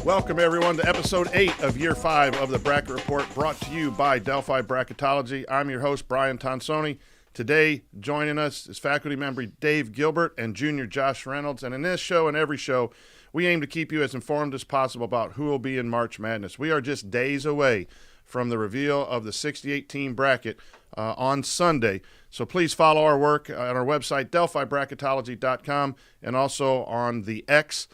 Welcome, everyone, to Episode 8 of Year 5 of the Bracket Report, brought to you by Delphi Bracketology. I'm your host, Brian Tonsoni. Today, joining us is faculty member Dave Gilbert and junior Josh Reynolds. And in this show and every show, we aim to keep you as informed as possible about who will be in March Madness. We are just days away from the reveal of the 68-team bracket on Sunday. So please follow our work on our website, delphibracketology.com, and also on the X.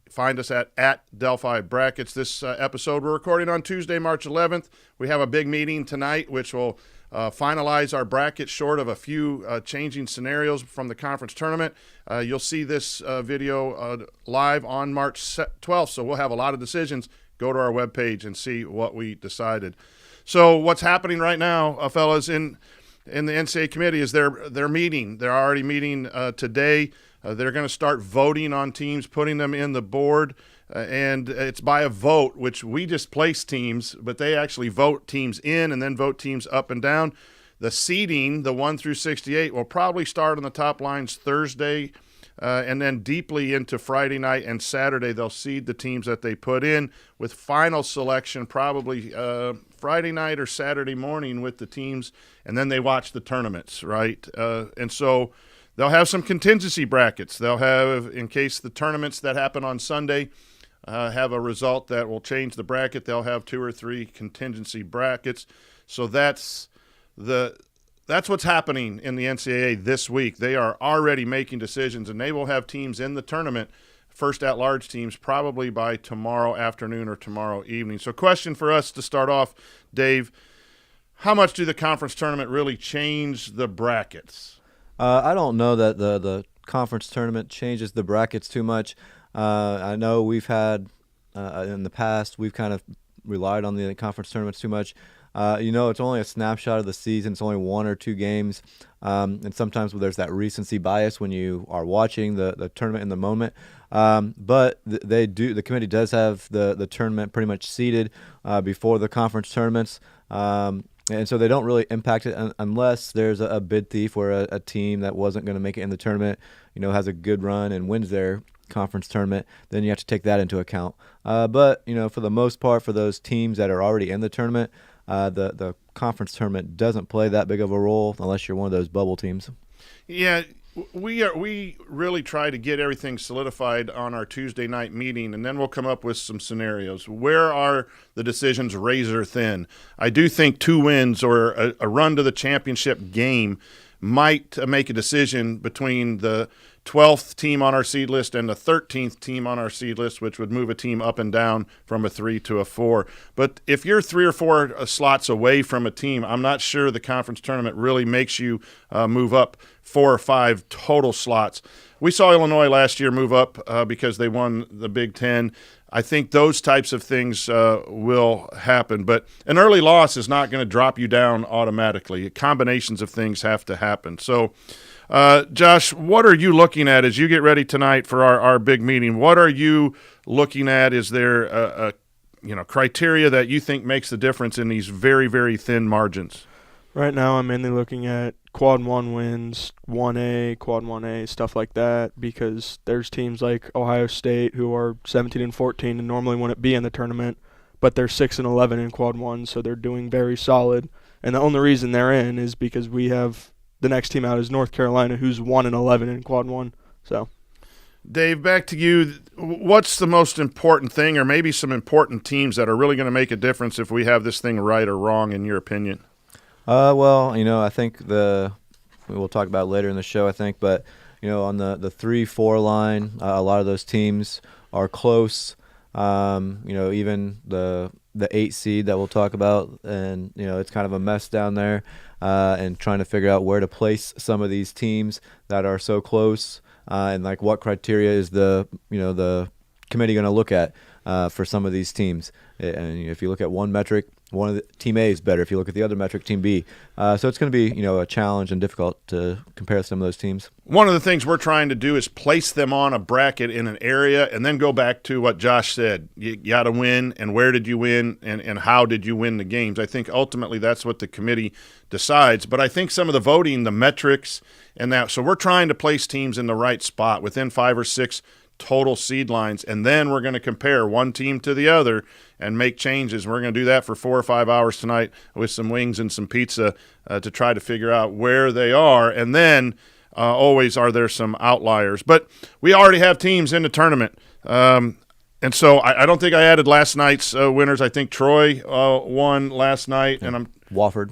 Find us at Delphi Brackets. This episode we're recording on Tuesday, March 11th. We have a big meeting tonight, which will finalize our bracket short of a few changing scenarios from the conference tournament. You'll see this video live on March 12th, so we'll have a lot of decisions. Go to our webpage and see what we decided. So what's happening right now, fellas, in the NCAA committee is they're meeting. They're already meeting today. They're going to start voting on teams, putting them in the board, and it's by a vote, which we just place teams, but they actually vote teams in and then vote teams up and down. The seeding, the 1 through 68, will probably start on the top lines Thursday, and then deeply into Friday night and Saturday. They'll seed the teams that they put in, with final selection probably Friday night or Saturday morning with the teams, and then they watch the tournaments, right? And so they'll have some contingency brackets. They'll have, in case the tournaments that happen on Sunday have a result that will change the bracket, they'll have 2 or 3 contingency brackets. So that's what's happening in the NCAA this week. They are already making decisions, and they will have teams in the tournament, first at-large teams, probably by tomorrow afternoon or tomorrow evening. So question for us to start off, Dave, how much do the conference tournament really change the brackets? I don't know that the conference tournament changes the brackets too much. I know we've had in the past, we've kind of relied on the conference tournaments too much. It's only a snapshot of the season. It's only 1 or 2 games. And sometimes there's that recency bias when you are watching the tournament in the moment. But the committee does have the tournament pretty much seeded before the conference tournaments. And so they don't really impact it unless there's a bid thief where a team that wasn't going to make it in the tournament, has a good run and wins their conference tournament. Then you have to take that into account. But for the most part, for those teams that are already in the tournament, the conference tournament doesn't play that big of a role unless you're one of those bubble teams. Yeah, we really try to get everything solidified on our Tuesday night meeting, and then we'll come up with some scenarios. Where are the decisions razor thin? I do think 2 wins or a run to the championship game might make a decision between the 12th team on our seed list and the 13th team on our seed list, which would move a team up and down from a 3 to a 4. But if you're 3 or 4 slots away from a team, I'm not sure the conference tournament really makes you move up 4 or 5 total slots. We saw Illinois last year move up because they won the Big Ten. I think those types of things will happen. But an early loss is not going to drop you down automatically. Combinations of things have to happen. So, Josh, what are you looking at as you get ready tonight for our big meeting? What are you looking at? Is there a criteria that you think makes the difference in these very, very thin margins? Right now I'm mainly looking at quad 1 wins, 1A, quad 1A, stuff like that, because there's teams like Ohio State who are 17-14 and normally wouldn't be in the tournament, but they're 6-11 in quad 1, so they're doing very solid. And the only reason they're in is because we have the next team out is North Carolina, who's 1-11 in quad 1. So, Dave, back to you. What's the most important thing, or maybe some important teams that are really going to make a difference if we have this thing right or wrong, in your opinion? I think we'll talk about it later in the show, I think, but on the 3-4 line, a lot of those teams are close. Even the 8 seed that we'll talk about, and it's kind of a mess down there, and trying to figure out where to place some of these teams that are so close, and like what criteria is the committee going to look at for some of these teams. And if you look at one metric, one of the team A is better. If you look at the other metric, team B. So it's going to be a challenge and difficult to compare some of those teams. One of the things we're trying to do is place them on a bracket in an area, and then go back to what Josh said. You got to win, and where did you win, and how did you win the games? I think ultimately that's what the committee decides. But I think some of the voting, the metrics, and that. So we're trying to place teams in the right spot within 5 or 6 total seed lines, and then we're going to compare one team to the other and make changes. We're going to do that for 4 or 5 hours tonight with some wings and some pizza to try to figure out where they are, and then always are there some outliers. But we already have teams in the tournament. And so I don't think I added last night's winners. I think Troy won last night, and Wofford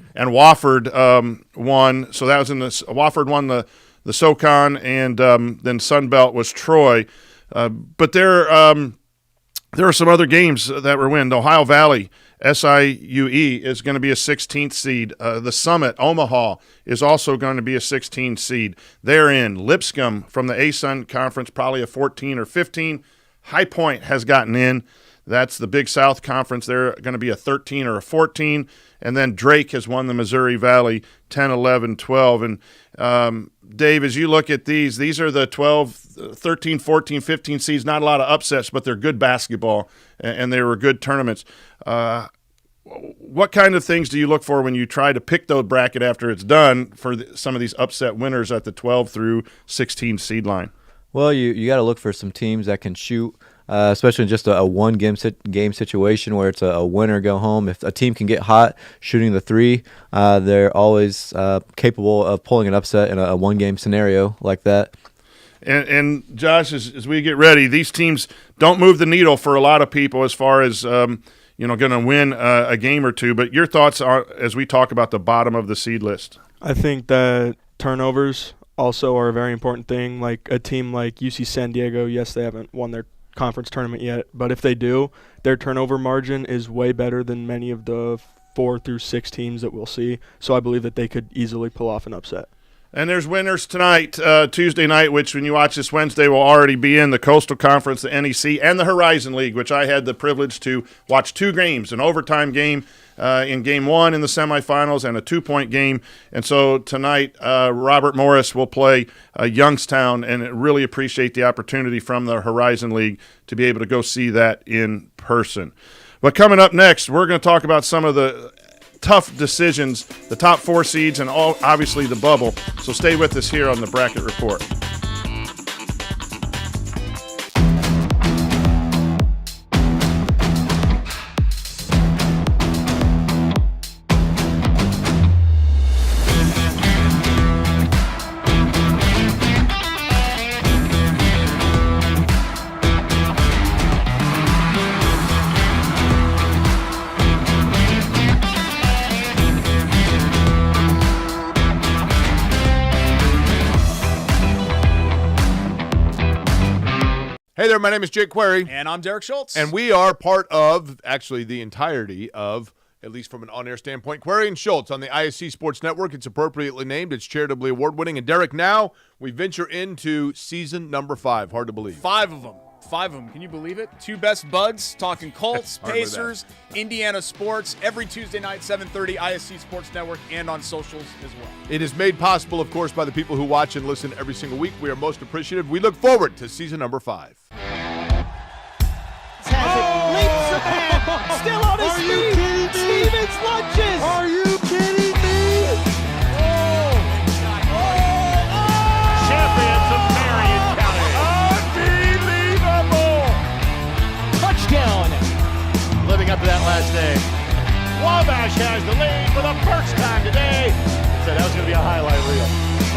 won. So that was in the Wofford won the SoCon, and then Sunbelt was Troy. But there are some other games that were won. The Ohio Valley SIUE is going to be a 16th seed. The Summit Omaha is also going to be a 16th seed. They're in. Lipscomb from the ASUN Conference, probably a 14 or 15. High Point has gotten in. That's the Big South Conference. They're going to be a 13 or a 14. And then Drake has won the Missouri Valley 10, 11, 12. And, Dave, as you look at these are the 12, 13, 14, 15 seeds. Not a lot of upsets, but they're good basketball, and they were good tournaments. What kind of things do you look for when you try to pick the bracket after it's done for some of these upset winners at the 12 through 16 seed line? Well, you got to look for some teams that can shoot, especially in just a one-game situation where it's a win or go home. If a team can get hot shooting the three, they're always capable of pulling an upset in a one-game scenario like that. And Josh, as we get ready, these teams don't move the needle for a lot of people as far as going to win a game or two. But your thoughts are as we talk about the bottom of the seed list. I think that turnovers also are a very important thing. Like a team like UC San Diego, yes, they haven't won their conference tournament yet, but if they do, their turnover margin is way better than many of the 4 through 6 teams that we'll see. So I believe that they could easily pull off an upset. And there's winners tonight, Tuesday night, which when you watch this Wednesday will already be in the Coastal Conference, the NEC, and the Horizon League, which I had the privilege to watch 2 games, an overtime game in Game 1 in the semifinals and a 2-point game. And so tonight, Robert Morris will play Youngstown, and really appreciate the opportunity from the Horizon League to be able to go see that in person. But coming up next, we're going to talk about some of the tough decisions, the top 4 seeds, and obviously the bubble. So stay with us here on the Bracket Report. Hey there, my name is Jake Query. And I'm Derek Schultz. And we are part of, actually, the entirety of, at least from an on-air standpoint, Query and Schultz on the ISC Sports Network. It's appropriately named. It's charitably award-winning. And Derek, now we venture into season number 5. Hard to believe. 5 of them. 5 of them. Can you believe it? 2 best buds talking Colts, Pacers, Indiana sports every Tuesday night, 7:30, ISC Sports Network, and on socials as well. It is made possible, of course, by the people who watch and listen every single week. We are most appreciative. We look forward to season number 5. Leaps the man, still on his feet. Stevens lunges. Are you kidding me? Champions of Marion County. Unbelievable. Touchdown. Living up to that last day. Wabash has the lead for the first time today. Said that was going to be a highlight reel.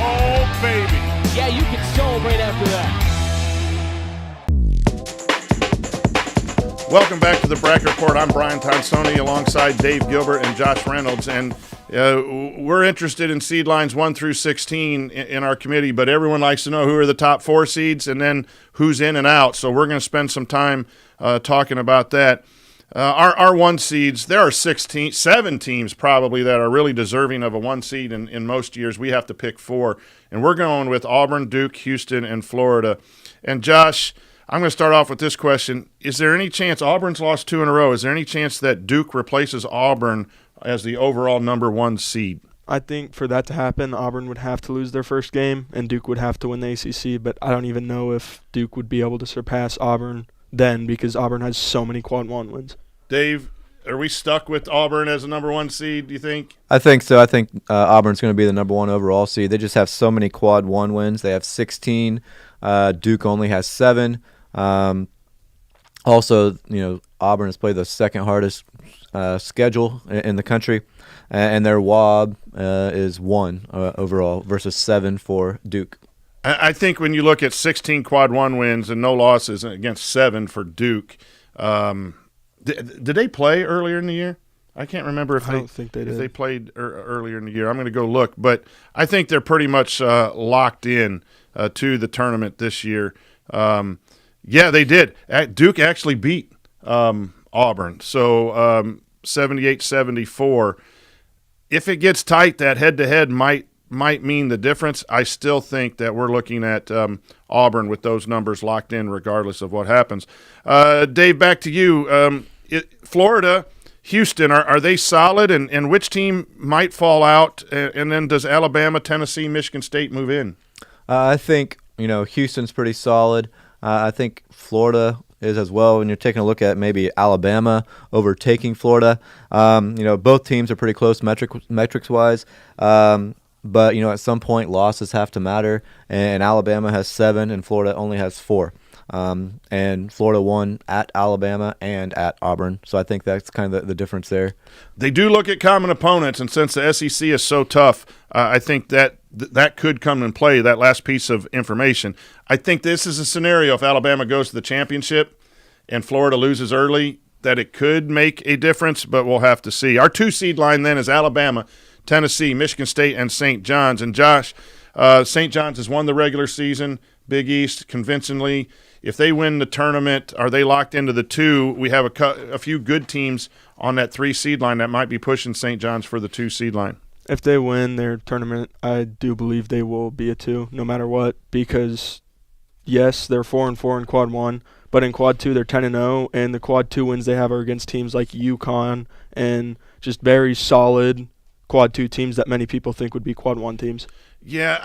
Oh, baby. Yeah, you can celebrate after that. Welcome back to the Bracket Report. I'm Brian Tonsoni alongside Dave Gilbert and Josh Reynolds, and we're interested in seed lines 1 through 16 in our committee, but everyone likes to know who are the top 4 seeds and then who's in and out, so we're going to spend some time talking about that. Our 1 seeds, there are 7 teams probably that are really deserving of a 1 seed. In most years, we have to pick 4, and we're going with Auburn, Duke, Houston, and Florida. And Josh, I'm going to start off with this question. Is there any chance, Auburn's lost 2 in a row, is there any chance that Duke replaces Auburn as the overall number 1 seed? I think for that to happen, Auburn would have to lose their first game, and Duke would have to win the ACC, but I don't even know if Duke would be able to surpass Auburn then because Auburn has so many quad 1 wins. Dave, are we stuck with Auburn as a number 1 seed, do you think? I think so. I think Auburn's going to be the number 1 overall seed. They just have so many quad 1 wins. They have 16. Duke only has 7. Also, Auburn has played the second hardest schedule in the country, and their WAB is 1 overall versus 7 for Duke. I think when you look at 16 quad 1 wins and no losses against 7 for Duke, did they play earlier in the year? I can't remember if I don't think they did. If they played earlier in the year. I'm going to go look, but I think they're pretty much locked in to the tournament this year. Yeah, they did. Duke actually beat Auburn, so 78-74. If it gets tight, that head-to-head might mean the difference. I still think that we're looking at Auburn with those numbers locked in regardless of what happens. Dave, back to you. Florida, Houston, are they solid, and which team might fall out? And then does Alabama, Tennessee, Michigan State move in? I think, Houston's pretty solid. I think Florida is as well. When you're taking a look at maybe Alabama overtaking Florida, both teams are pretty close metrics-wise. But, at some point, losses have to matter, and Alabama has 7 and Florida only has 4. And Florida won at Alabama and at Auburn, so I think that's kind of the difference there. They do look at common opponents, and since the SEC is so tough, I think that could come in play, that last piece of information. I think this is a scenario if Alabama goes to the championship and Florida loses early, that it could make a difference, but we'll have to see. Our 2 seed line then is Alabama, Tennessee, Michigan State, and St. John's. And Josh, St. John's has won the regular season, Big East, convincingly. If they win the tournament, are they locked into the 2? We have a few good teams on that 3 seed line that might be pushing St. John's for the 2 seed line. If they win their tournament, I do believe they will be a 2 no matter what, because, yes, they're 4-4 in quad 1, but in quad 2 they're 10-0, and the quad 2 wins they have are against teams like UConn and just very solid quad 2 teams that many people think would be quad 1 teams. Yeah,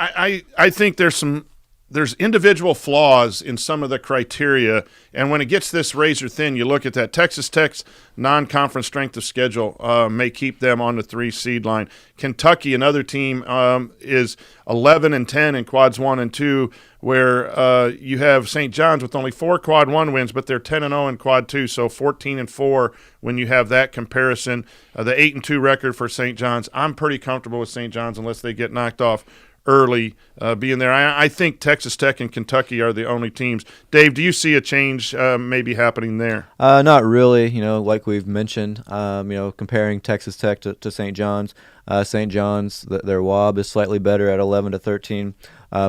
I think there's individual flaws in some of the criteria, and when it gets this razor thin, you look at that. Texas Tech's non-conference strength of schedule may keep them on the 3 seed line. Kentucky, another team, is 11-10 in quads 1 and 2, where you have St. John's with only 4 quad 1 wins, but they're 10-0 in quad 2, so 14-4 when you have that comparison. The 8-2 record for St. John's, I'm pretty comfortable with St. John's unless they get knocked off early being there. I think Texas Tech and Kentucky are the only teams. Dave, do you see a change maybe happening there? Not really. Like we've mentioned, comparing Texas Tech to St. John's. St. John's, their WAB is slightly better at 11-13,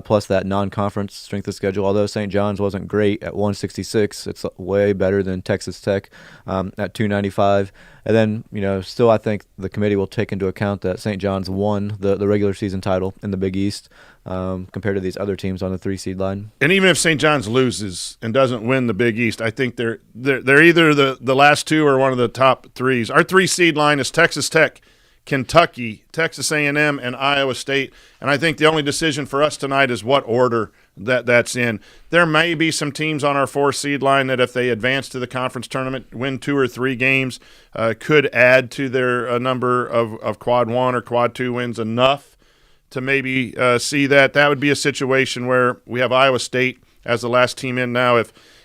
plus that non-conference strength of schedule. Although St. John's wasn't great at 166, it's way better than Texas Tech at 295. And then, still I think the committee will take into account that St. John's won the regular season title in the Big East compared to these other teams on the 3 seed line. And even if St. John's loses and doesn't win the Big East, I think they're either the last 2 or one of the top 3s. Our 3 seed line is Texas Tech, Kentucky, Texas A&M, and Iowa State. And I think the only decision for us tonight is what order that's in. There may be some teams on our 4 seed line that if they advance to the conference tournament, win 2 or 3 games, could add to their number of quad 1 or quad 2 wins enough to maybe see that. That would be a situation where we have Iowa State as the last team in now.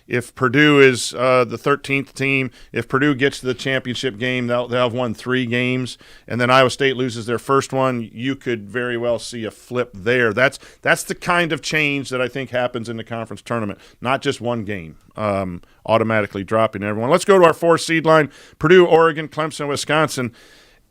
If Purdue is the 13th team, if Purdue gets to the championship game, they'll have won 3 games, and then Iowa State loses their first one, you could very well see a flip there. That's the kind of change that I think happens in the conference tournament, not just one game automatically dropping everyone. Let's go to our 4 seed line, Purdue, Oregon, Clemson, Wisconsin.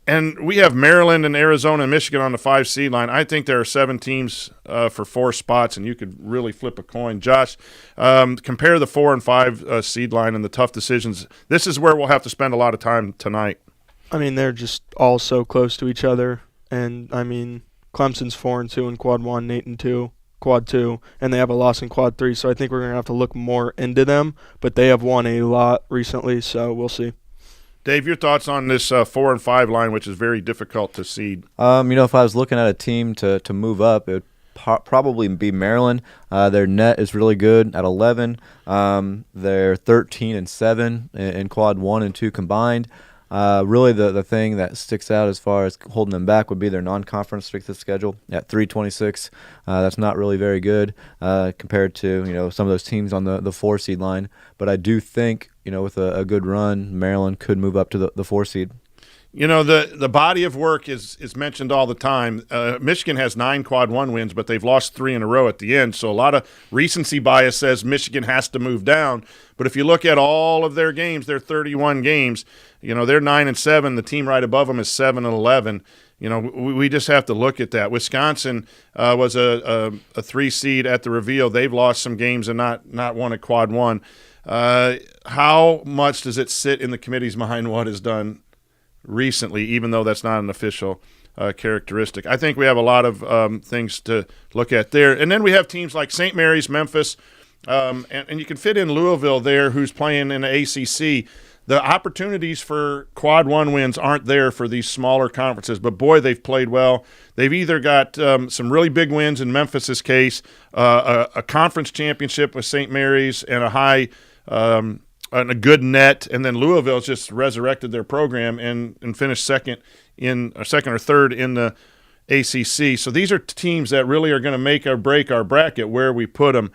And we have Maryland and Arizona and Michigan on the 5 seed line. I think there are 7 teams for 4 spots, and you could really flip a coin. Josh, compare the 4 and 5 seed line and the tough decisions. This is where we'll have to spend a lot of time tonight. I mean, they're just all so close to each other. And, I mean, Clemson's 4-2 in quad 1, 8-2, quad 2, and they have a loss in quad 3. So I think we're going to have to look more into them. But they have won a lot recently, so we'll see. Dave, your thoughts on this 4 and 5 line, which is very difficult to seed? If I was looking at a team to move up, it would probably be Maryland. Their net is really good at 11. They're 13-7 in quad 1 and 2 combined. Really, the thing that sticks out as far as holding them back would be their non-conference strength of schedule at 326. That's not really very good compared to some of those teams on the 4 seed line. But I do think with a good run, Maryland could move up to the 4 seed. The body of work is mentioned all the time. Michigan has 9 quad 1 wins, but they've lost 3 in a row at the end. So a lot of recency bias says Michigan has to move down. But if you look at all of their games, their 31 games, they're 9-7. The team right above them is 7-11. We just have to look at that. Wisconsin was a 3 seed at the reveal. They've lost some games and not won at quad 1. How much does it sit in the committee's mind what is done recently, even though that's not an official characteristic? I think we have a lot of things to look at there. And then we have teams like St. Mary's, Memphis, and you can fit in Louisville there, who's playing in the ACC. The opportunities for quad 1 wins aren't there for these smaller conferences, but boy, they've played well. They've either got some really big wins in Memphis's case, a conference championship with St. Mary's, and a high and a good net, and then Louisville's just resurrected their program and finished second or third in the ACC. So these are teams that really are going to make or break our bracket where we put them.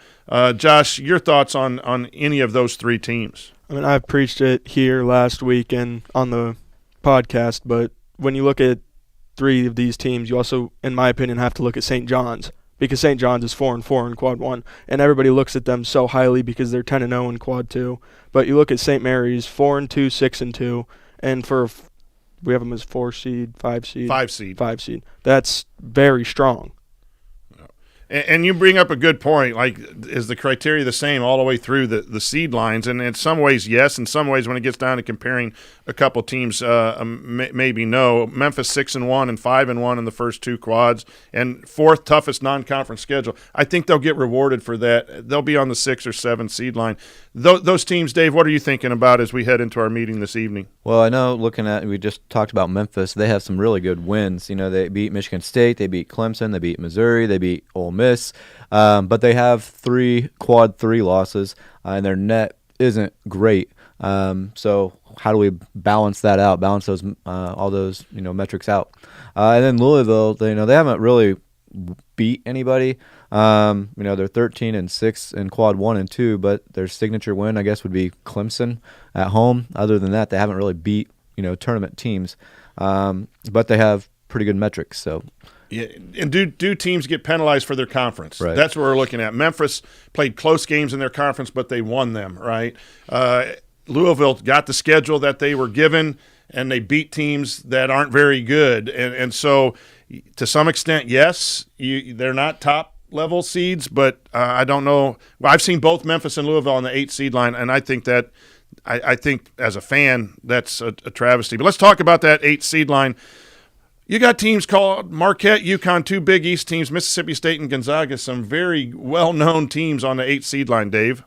Josh, your thoughts on any of those 3 teams? I mean, I've preached it here last week and on the podcast, but when you look at 3 of these teams, you also, in my opinion, have to look at St. John's, because St. John's is 4-4 in quad 1, and everybody looks at them so highly because they're 10-0 in quad 2. But you look at St. Mary's, 4-2, 6-2, and we have them as 4 seed, 5 seed. 5 seed. 5 seed. That's very strong. And you bring up a good point. Like, is the criteria the same all the way through the seed lines? And in some ways, yes. In some ways, when it gets down to comparing a couple teams, maybe no. Memphis 6-1 and 5-1 in the first 2 quads, and 4th toughest non-conference schedule. I think they'll get rewarded for that. They'll be on the 6 or 7 seed line. Those teams, Dave, what are you thinking about as we head into our meeting this evening? Well, I know we just talked about Memphis. They have some really good wins. They beat Michigan State, they beat Clemson, they beat Missouri, they beat Ole Miss. But they have 3 quad 3 losses, and their net isn't great. So how do we balance that out? Balance those all those metrics out. And then Louisville, they haven't really beat anybody. They're 13-6 in quad 1 and 2, but their signature win, I guess, would be Clemson at home. Other than that, they haven't really beat tournament teams. But they have pretty good metrics. So. Yeah, and do teams get penalized for their conference? Right. That's what we're looking at. Memphis played close games in their conference, but they won them, right? Louisville got the schedule that they were given, and they beat teams that aren't very good. And so to some extent, yes, they're not top-level seeds, but I don't know. Well, I've seen both Memphis and Louisville on the 8 seed line, and I think that I think as a fan that's a travesty. But let's talk about that 8 seed line. You got teams called Marquette, UConn, 2 Big East teams, Mississippi State and Gonzaga, some very well-known teams on the 8 seed line, Dave.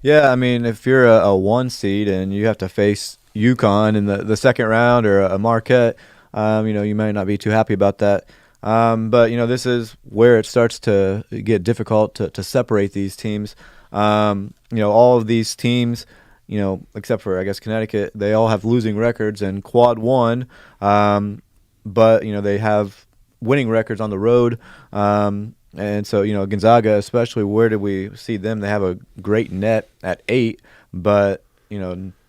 Yeah, I mean, if you're a 1 seed and you have to face UConn in the second round or a Marquette, you might not be too happy about that. But, this is where it starts to get difficult to separate these teams. All of these teams, except for, I guess, Connecticut, they all have losing records in quad 1. But, they have winning records on the road. And so, Gonzaga especially, where did we see them? They have a great net at 8, but,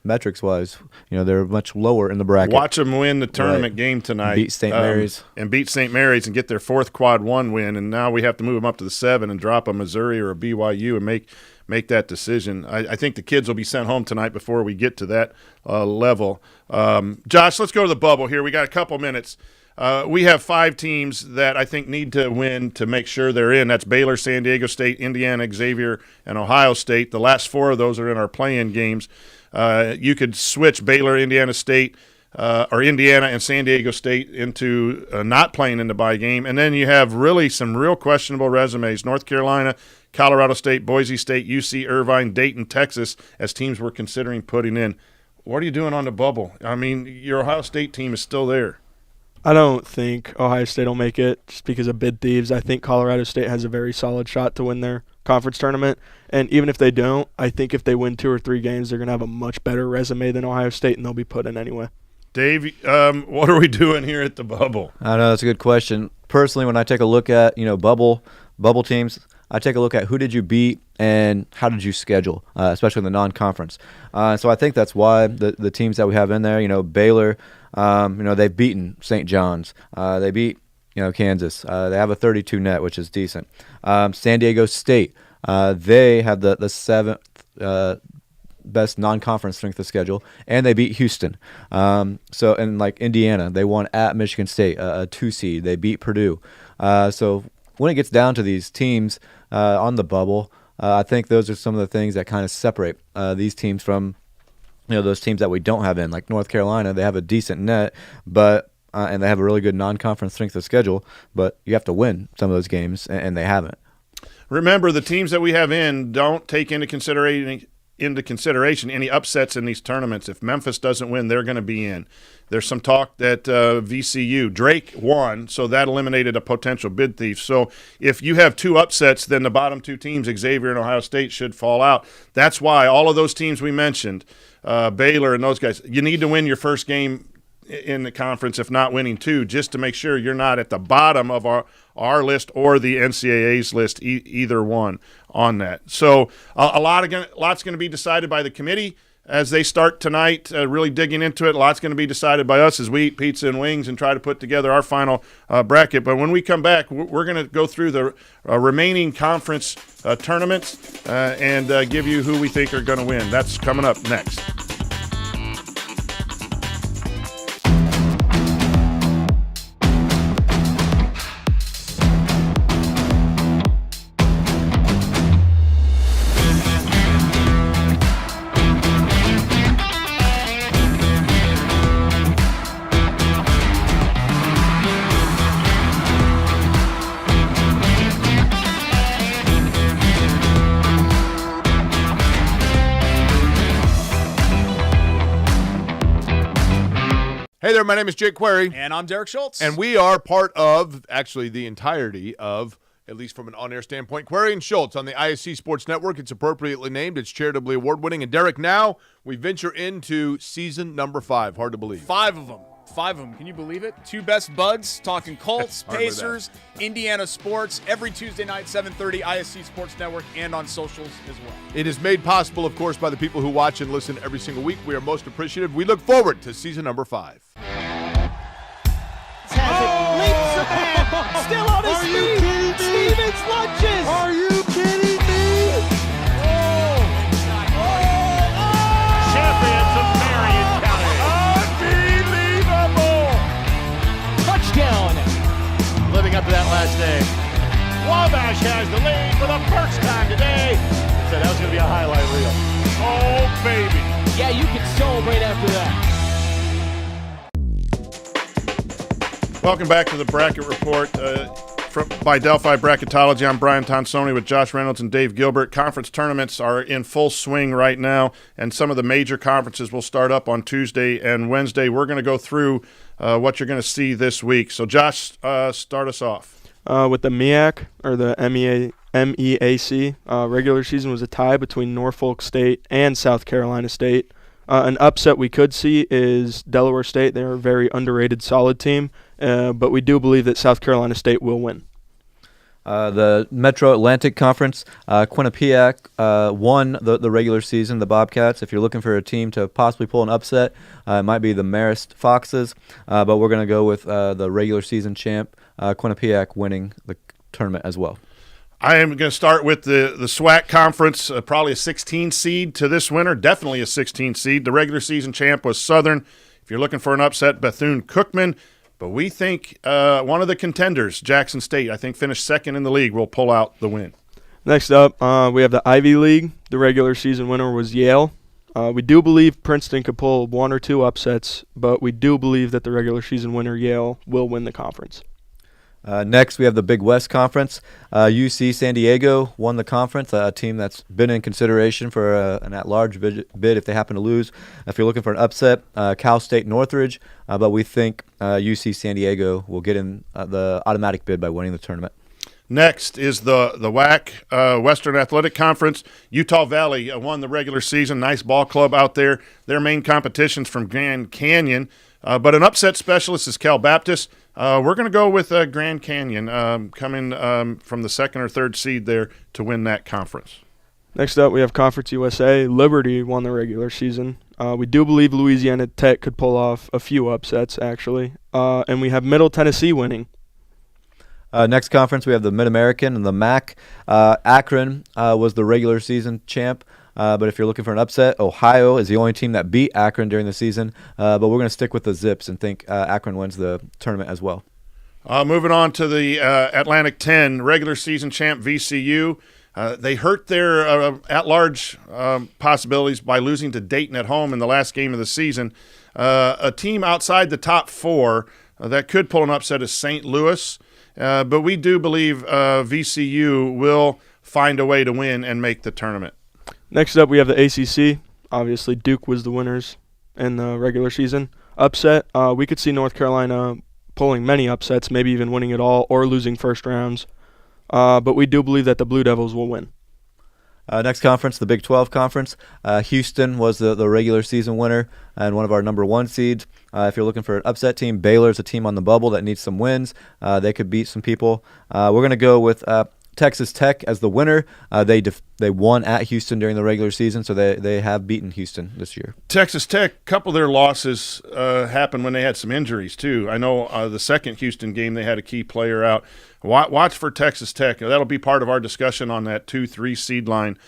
metrics-wise, they're much lower in the bracket. Watch them win the tournament game tonight. Beat St. Mary's. And beat St. Mary's and get their 4th quad 1 win. And now we have to move them up to the 7 and drop a Missouri or a BYU and make that decision. I think the kids will be sent home tonight before we get to that level. Josh, let's go to the bubble here. We got a couple minutes. We have 5 teams that I think need to win to make sure they're in. That's Baylor, San Diego State, Indiana, Xavier, and Ohio State. The last 4 of those are in our play-in games. You could switch Baylor, Indiana State, or Indiana and San Diego State into not playing in the bye game. And then you have really some real questionable resumes. North Carolina, Colorado State, Boise State, UC Irvine, Dayton, Texas, as teams we're considering putting in. What are you doing on the bubble? I mean, your Ohio State team is still there. I don't think Ohio State will make it just because of bid thieves. I think Colorado State has a very solid shot to win their conference tournament. And even if they don't, I think if they win 2 or 3 games, they're going to have a much better resume than Ohio State, and they'll be put in anyway. Dave, what are we doing here at the bubble? I know that's a good question. Personally, when I take a look at bubble teams, I take a look at who did you beat and how did you schedule, especially in the non-conference. So I think that's why the teams that we have in there, Baylor, they've beaten St. John's. They beat Kansas. They have a 32 net, which is decent. San Diego State, they have the seventh best non-conference strength of schedule, and they beat Houston. And like Indiana, they won at Michigan State, a 2 seed. They beat Purdue. So when it gets down to these teams on the bubble, I think those are some of the things that kind of separate these teams from those teams that we don't have in. Like North Carolina, they have a decent net, but and they have a really good non-conference strength of schedule, but you have to win some of those games, and they haven't. Remember, the teams that we have in don't take into consideration any upsets in these tournaments. If Memphis doesn't win, they're going to be in. There's some talk that VCU, Drake won, so that eliminated a potential bid thief. So if you have 2 upsets, then the bottom 2 teams, Xavier and Ohio State, should fall out. That's why all of those teams we mentioned, Baylor and those guys, you need to win your first game in the conference, if not winning 2, just to make sure you're not at the bottom of our list or the NCAA's list, either one on that. So lots going to be decided by the committee as they start tonight, really digging into it. Lots going to be decided by us as we eat pizza and wings and try to put together our final bracket. But when we come back, we're going to go through the remaining conference tournaments and give you who we think are going to win. That's coming up next. Hey there, my name is Jake Query. And I'm Derek Schultz. And we are part of, actually the entirety of, at least from an on-air standpoint, Query and Schultz on the ISC Sports Network. It's appropriately named. It's charitably award-winning. And Derek, now we venture into season number 5. Hard to believe. 5 of them. 5 of them. Can you believe it? 2 best buds talking Colts, Pacers, Indiana sports every Tuesday night, 7:30, ISC Sports Network, and on socials as well. It is made possible, of course, by the people who watch and listen every single week. We are most appreciative. We look forward to season number 5. Leaps ahead, still on his feet. Stevens lunges. Are you kidding me? Champions of Marion County. Unbelievable! Touchdown. Living up to that last day. Wabash has the lead for the first time today. Said that was going to be a highlight reel. Oh, baby. Yeah, you can celebrate after that. Welcome back to the Bracket Report by Delphi Bracketology. I'm Brian Tonsoni with Josh Reynolds and Dave Gilbert. Conference tournaments are in full swing right now, and some of the major conferences will start up on Tuesday and Wednesday. We're going to go through what you're going to see this week. So, Josh, start us off. With the MEAC, or the MEAC, regular season was a tie between Norfolk State and South Carolina State. An upset we could see is Delaware State. They're a very underrated, solid team, but we do believe that South Carolina State will win. The Metro Atlantic Conference, Quinnipiac won the regular season, the Bobcats. If you're looking for a team to possibly pull an upset, it might be the Marist Foxes, but we're going to go with the regular season champ, Quinnipiac, winning the tournament as well. I am going to start with the SWAC conference, probably a 16 seed to this winter, definitely a 16 seed. The regular season champ was Southern. If you're looking for an upset, Bethune-Cookman. But we think one of the contenders, Jackson State, I think finished second in the league, will pull out the win. Next up, we have the Ivy League. The regular season winner was Yale. We do believe Princeton could pull 1 or 2 upsets, but we do believe that the regular season winner, Yale, will win the conference. Next, we have the Big West Conference. UC San Diego won the conference, a team that's been in consideration for an at-large bid if they happen to lose. If you're looking for an upset, Cal State Northridge, but we think UC San Diego will get in the automatic bid by winning the tournament. Next is the WAC, Western Athletic Conference. Utah Valley won the regular season. Nice ball club out there. Their main competition's from Grand Canyon, but an upset specialist is Cal Baptist. We're going to go with Grand Canyon coming from the second or third seed there to win that conference. Next up, we have Conference USA. Liberty won the regular season. We do believe Louisiana Tech could pull off a few upsets, actually. And we have Middle Tennessee winning. Next conference, we have the Mid-American and the MAC. Akron was the regular season champ. But if you're looking for an upset, Ohio is the only team that beat Akron during the season. But we're going to stick with the Zips and think Akron wins the tournament as well. Moving on to the Atlantic 10, regular season champ VCU. They hurt their at-large possibilities by losing to Dayton at home in the last game of the season. A team outside the top four that could pull an upset is St. Louis. But we do believe VCU will find a way to win and make the tournament. Next up, we have the ACC. Obviously, Duke was the winners in the regular season. Upset, we could see North Carolina pulling many upsets, maybe even winning it all or losing first rounds. But we do believe that the Blue Devils will win. Next conference, the Big 12 Conference. Houston was the regular season winner and one of our number one seeds. If you're looking for an upset team, Baylor's a team on the bubble that needs some wins. They could beat some people. We're going to go with Texas Tech as the winner. They won at Houston during the regular season, so they have beaten Houston this year. Texas Tech, a couple of their losses happened when they had some injuries too. I know the second Houston game they had a key player out. Watch for Texas Tech. That'll be part of our discussion on that 2-3 seed line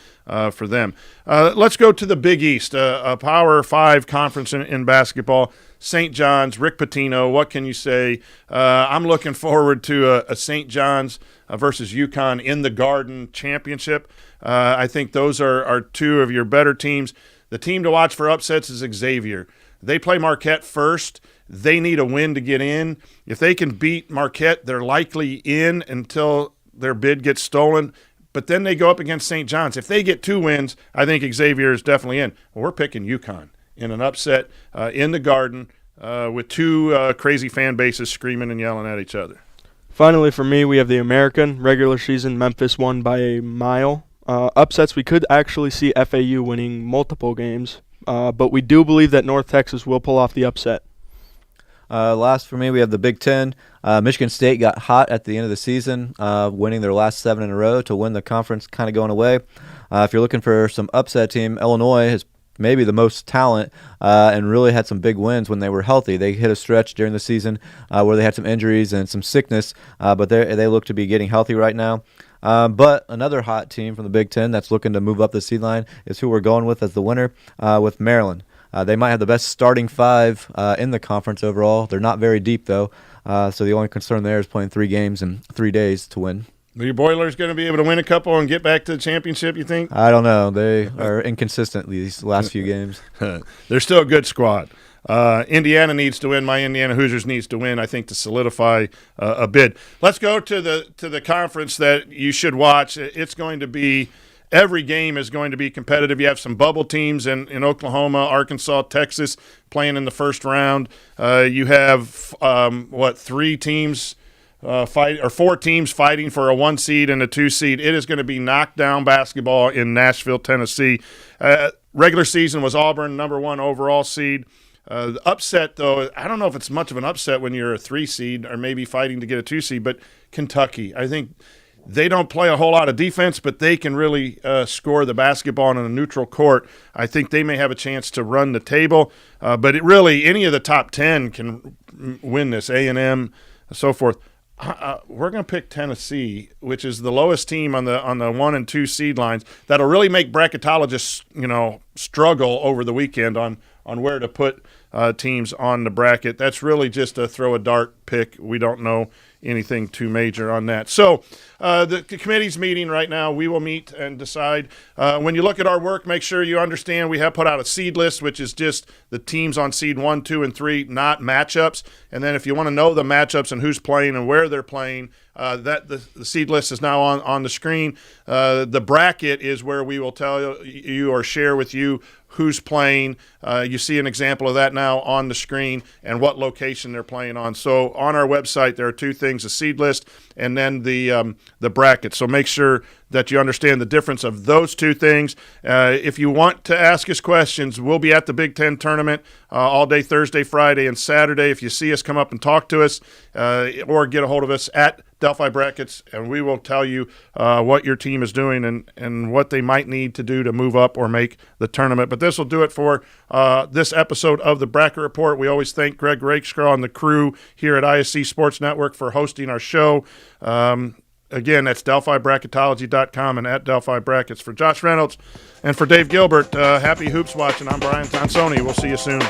for them. Let's go to the Big East, a Power 5 conference in basketball. St. John's, Rick Pitino, what can you say? I'm looking forward to a St. John's versus UConn in the Garden championship. I think those are two of your better teams. The team to watch for upsets is Xavier. They play Marquette first. They need a win to get in. If they can beat Marquette, they're likely in until their bid gets stolen. But then they go up against St. John's. If they get 2 wins, I think Xavier is definitely in. Well, we're picking UConn in an upset in the Garden with 2 crazy fan bases screaming and yelling at each other. Finally, for me, we have the American. Regular season, Memphis won by a mile. Upsets, we could actually see FAU winning multiple games. But we do believe that North Texas will pull off the upset. Last for me, we have the Big Ten. Michigan State got hot at the end of the season, winning their last 7 in a row to win the conference, kind of going away. If you're looking for some upset team, Illinois has maybe the most talent and really had some big wins when they were healthy. They hit a stretch during the season where they had some injuries and some sickness, but they look to be getting healthy right now. But another hot team from the Big Ten that's looking to move up the seed line is who we're going with as the winner, with Maryland. They might have the best starting 5 in the conference overall. They're not very deep, though, so the only concern there is playing 3 games in 3 days to win. Are your Boilers going to be able to win a couple and get back to the championship, you think? I don't know. They are inconsistent these last few games. They're still a good squad. Indiana needs to win. My Indiana Hoosiers needs to win, I think, to solidify a bid. Let's go to the conference that you should watch. It's going to be – every game is going to be competitive. You have some bubble teams in Oklahoma, Arkansas, Texas playing in the first round. You have, 3 teams – 4 teams fighting for a 1 seed and a 2 seed. It is going to be knockdown basketball in Nashville, Tennessee. Regular season was Auburn, number 1 overall seed. The upset, though, I don't know if it's much of an upset when you're a 3 seed or maybe fighting to get a 2 seed, but Kentucky. I think they don't play a whole lot of defense, but they can really score the basketball on a neutral court. I think they may have a chance to run the table. But any of the top 10 can win this, A&M, so forth. We're going to pick Tennessee, which is the lowest team on the 1 and 2 seed lines. That'll really make bracketologists, struggle over the weekend on where to put teams on the bracket. That's really just a throw a dart pick. We don't know anything too major on that. So the committee's meeting right now. We will meet and decide. When you look at our work, make sure you understand we have put out a seed list, which is just the teams on seed 1, 2, and 3, not matchups. And then if you want to know the matchups and who's playing and where they're playing, the seed list is now on the screen. The bracket is where we will tell you or share with you who's playing. You see an example of that now on the screen and what location they're playing on. So on our website, there are two things: the seed list and then the bracket. So make sure that you understand the difference of those two things. If you want to ask us questions, we'll be at the Big Ten tournament all day Thursday, Friday, and Saturday. If you see us, come up and talk to us or get a hold of us at Delphi Brackets, and we will tell you what your team is doing and what they might need to do to move up or make the tournament. But this will do it for this episode of the Bracket Report. We always thank Greg Rakestraw and the crew here at ISC Sports Network for hosting our show. Again, that's DelphiBracketology.com and at Delphi Brackets. For Josh Reynolds and for Dave Gilbert, happy hoops watching. I'm Brian Tonsoni. We'll see you soon.